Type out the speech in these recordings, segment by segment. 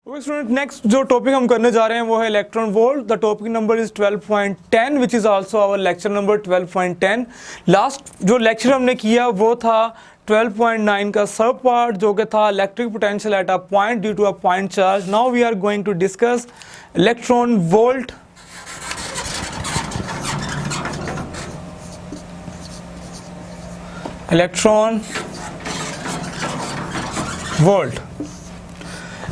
Student next जो topic हम करने जा रहे हैं वो है electron volt. The topic number is 12.10 which is also our lecture number 12.10। Last जो लेक्चर हमने किया वो था 12.9 का सब पार्ट जो कि था electric potential at a point due to a point charge. Now we are going to discuss electron volt. Electron volt,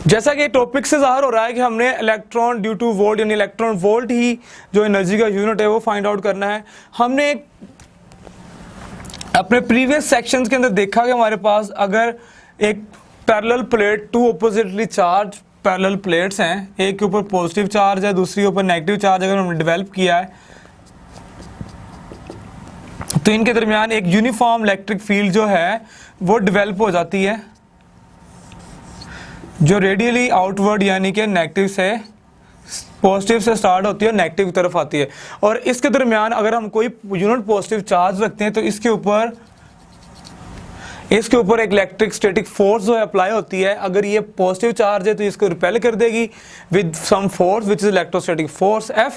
जैसा कि टॉपिक से ज़ाहिर हो रहा है कि हमने इलेक्ट्रॉन ड्यू टू वोल्ट यानी इलेक्ट्रॉन वोल्ट ही जो एनर्जी का यूनिट है वो फाइंड आउट करना है। हमने अपने प्रीवियस सेक्शंस के अंदर देखा कि हमारे पास अगर एक parallel plate, two oppositely charged parallel plates हैं, एक के ऊपर पॉजिटिव चार्ज है दूसरी के ऊपर नेगेटिव चार्ज अगर हमने डेवलप किया है तो इनके दरमियान एक यूनिफॉर्म इलेक्ट्रिक फील्ड जो है वो डेवलप हो जाती है जो रेडियली आउटवर्ड यानी कि नेगेटिव से पॉजिटिव से स्टार्ट होती है और नेगेटिव की तरफ आती है। और इसके दरमियान अगर हम कोई यूनिट पॉजिटिव चार्ज रखते हैं तो इसके ऊपर एक इलेक्ट्रिक स्टैटिक फोर्स जो है अप्लाई होती है। अगर ये पॉजिटिव चार्ज है तो इसको रिपेल कर देगी with some force which is electrostatic force F,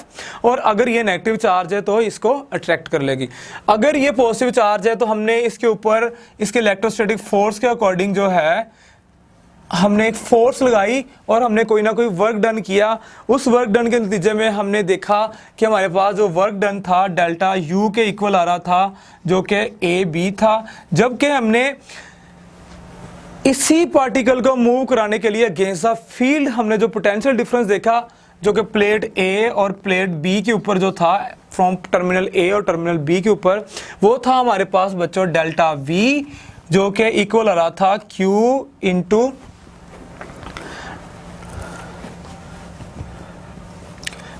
और अगर ये नेगेटिव चार्ज है तो इसको अट्रैक्ट कर लेगी। अगर ये पॉजिटिव चार्ज है तो हमने इसके ऊपर इसके इलेक्ट्रोस्टैटिक फोर्स के अकॉर्डिंग जो है हमने एक फोर्स लगाई और हमने कोई ना कोई वर्क डन किया। उस वर्क डन के नतीजे में हमने देखा कि हमारे पास जो वर्क डन था डेल्टा U के इक्वल आ रहा था जो कि AB था, जबकि हमने इसी पार्टिकल को मूव कराने के लिए अगेंस्ट द फील्ड हमने जो पोटेंशियल डिफरेंस देखा जो कि प्लेट A और प्लेट B के ऊपर जो था फ्रॉम टर्मिनल A और टर्मिनल B के ऊपर, वो था हमारे पास बच्चों डेल्टा V जो कि इक्वल आ रहा था Q इंटू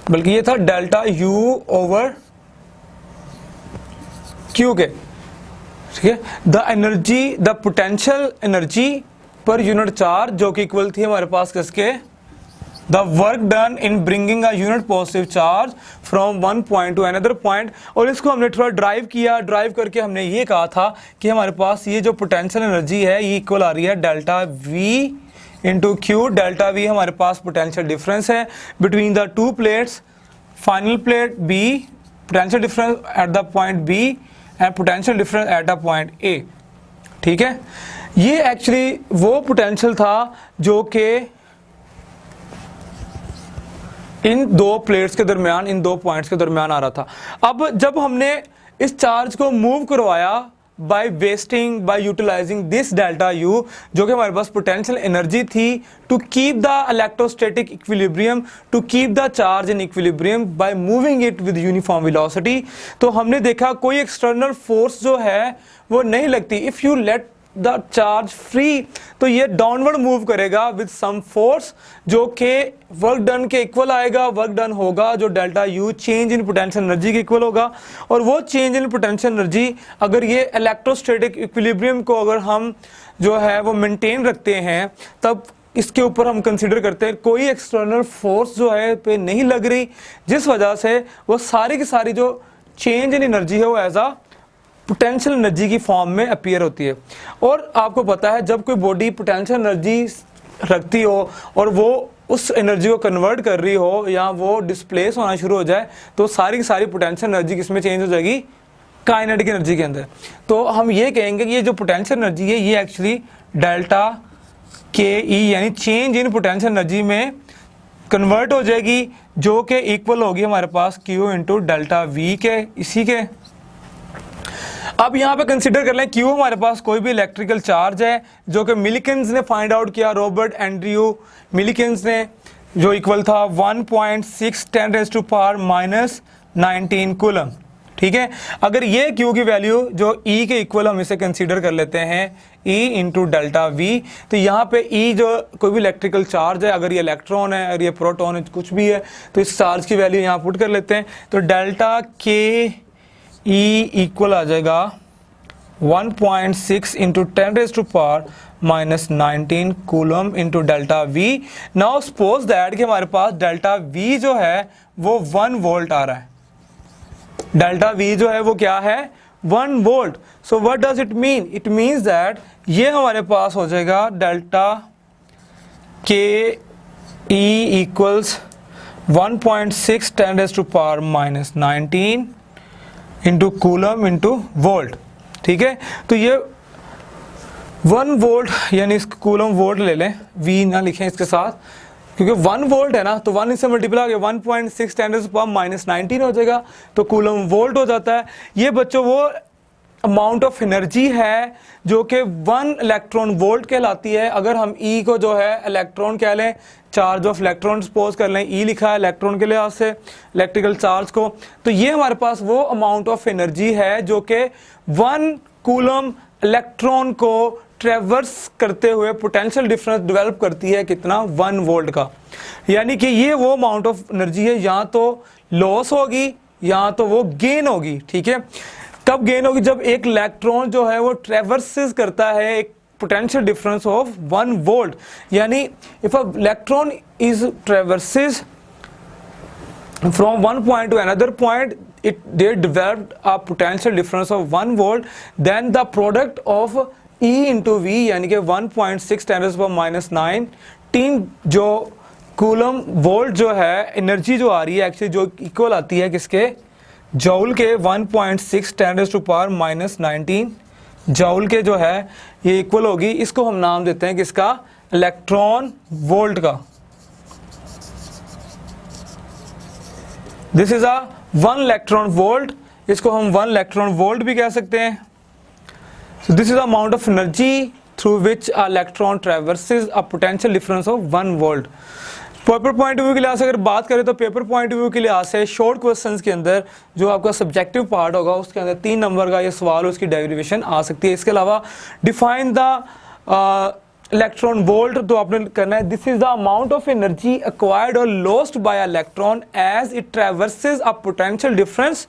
बल्कि ये था डेल्टा U ओवर Q के, ठीक है। The energy, the potential energy per unit charge जो कि इक्वल थी हमारे पास किसके, the work done in bringing a unit positive charge from one point two another point. और इसको हमने थोड़ा ड्राइव किया, ड्राइव करके हमने ये कहा था कि हमारे पास ये जो पोटेंशियल एनर्जी है ये इक्वल आ रही है delta V into Q। Delta V हमारे पास पोटेंशियल डिफरेंस है between the two plates, final plate B, potential difference at the point B and potential difference at the point A, ठीक है। ये एक्चुअली वो पोटेंशियल था जो कि इन दो प्लेट्स के दरमियान, इन दो पॉइंट्स के दरमियान आ रहा था। अब जब हमने इस चार्ज को मूव करवाया by wasting, by utilising this delta U जो कि हमारे पास पोटेंशियल एनर्जी थी to keep the electrostatic equilibrium, to keep the charge in equilibrium by moving it with uniform velocity, तो हमने देखा कोई एक्सटर्नल फोर्स जो है वो नहीं लगती। If you let the charge free तो ये डाउनवर्ड मूव करेगा विद सम फोर्स जो कि वर्क डन के इक्वल आएगा, वर्क डन होगा जो delta U change in potential energy के इक्वल होगा। और वो चेंज इन पोटेंशियल एनर्जी अगर ये इलेक्ट्रोस्टैटिक इक्विलिब्रियम को अगर हम जो है वो मेंटेन रखते हैं तब इसके ऊपर हम कंसीडर करते हैं कोई एक्सटर्नल फोर्स जो है पे नहीं लग रही, जिस वजह से वो सारी की सारी जो चेंज इन एनर्जी है वो एज आ पोटेंशियल एनर्जी की फॉर्म में अपीयर होती है। और आपको पता है जब कोई बॉडी पोटेंशियल एनर्जी रखती हो और वो उस एनर्जी को कन्वर्ट कर रही हो या वो डिस्प्लेस होना शुरू हो जाए तो सारी की सारी पोटेंशियल एनर्जी किसमें चेंज हो जाएगी, काइनेटिक एनर्जी के अंदर। तो हम ये कहेंगे कि ये जो पोटेंशियल एनर्जी है ये एक्चुअली डेल्टा KE यानी चेंज इन पोटेंशियल एनर्जी में कन्वर्ट हो जाएगी जो कि इक्वल होगी हमारे पास Q इंटू डेल्टा V के, इसी के। अब यहाँ पे कंसीडर कर लें Q हमारे पास कोई भी इलेक्ट्रिकल चार्ज है जो कि मिलिकन्स ने फाइंड आउट किया, रॉबर्ट एंड्रयू मिलिकन्स ने, जो इक्वल था 1.6 10⁻⁻⁻19 कूलम, ठीक है। अगर ये Q की वैल्यू जो E के इक्वल हम इसे कंसीडर कर लेते हैं E इंटू डेल्टा V, तो यहाँ पे E जो कोई भी इलेक्ट्रिकल चार्ज है, अगर ये इलेक्ट्रॉन है, अगर ये प्रोटॉन है, कुछ भी है, तो इस चार्ज की वैल्यू यहाँ पुट कर लेते हैं। तो डेल्टा KE इक्वल आ जाएगा 1.6 into 10⁻⁻19 coulomb into delta V। Now suppose that कि हमारे पास डेल्टा V जो है वो 1 वोल्ट आ रहा है। डेल्टा V जो है वो क्या है, 1 volt. So what does it mean, it means that ये हमारे पास हो जाएगा delta K E equals 1.6 10⁻⁻19 into coulomb into volt. ठीक है, तो ये 1 वोल्ट यानी इस कूलम वोल्ट ले लें, V ना लिखें इसके साथ, क्योंकि 1 वोल्ट है ना, तो 1 इससे मल्टीप्लाई हो गया 1.6 10⁻⁻19 हो जाएगा, तो कूलम वोल्ट हो जाता है। ये बच्चों वो अमाउंट ऑफ एनर्जी है जो कि 1 इलेक्ट्रॉन वोल्ट कहलाती है। अगर हम E को जो है इलेक्ट्रॉन कह लें, चार्ज ऑफ इलेक्ट्रॉन सपोज कर लें, E लिखा है इलेक्ट्रॉन के लिहाज से इलेक्ट्रिकल चार्ज को, तो ये हमारे पास वो अमाउंट ऑफ एनर्जी है जो कि 1 कूलम इलेक्ट्रॉन को ट्रेवर्स करते हुए पोटेंशियल डिफरेंस डेवलप करती है, कितना, 1 वोल्ट का। यानी कि ये वो अमाउंट ऑफ एनर्जी है, या तो लॉस होगी या तो वो गेन होगी। ठीक है, कब गेन होगी, जब एक इलेक्ट्रॉन जो है वो ट्रेवर्सेस करता है एक पोटेंशियल डिफरेंस ऑफ 1 वोल्ट। यानी if a electron is traverses from one point to another point, they developed a potential difference of 1 volt, then the product of E into V यानी कि 1.6 10⁻⁻19 जो कूलम वोल्ट जो है energy जो आ रही है actually जो इक्वल आती है किसके, जूल के 1.6 10⁻⁻19 जूल के जो है ये इक्वल होगी, इसको हम नाम देते हैं किसका, इलेक्ट्रॉन वोल्ट का। This is a 1 electron volt, इसको हम 1 इलेक्ट्रॉन वोल्ट भी कह सकते हैं। So this is amount of energy through which a electron traverses a potential difference of 1 volt. Paper point of view के लिहाज से अगर बात करें तो पेपर पॉइंट ऑफ व्यू के लिहाज से शॉर्ट क्वेश्चंस के अंदर जो आपका सब्जेक्टिव पार्ट होगा उसके अंदर 3 नंबर का ये सवाल उसकी डेरिवेशन आ सकती है। इसके अलावा डिफाइन द इलेक्ट्रॉन वोल्ट तो आपने करना है, this is the amount of energy acquired और lost by electron as it traverses a potential difference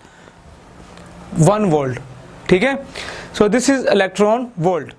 1 volt. ठीक है, so this is electron volt.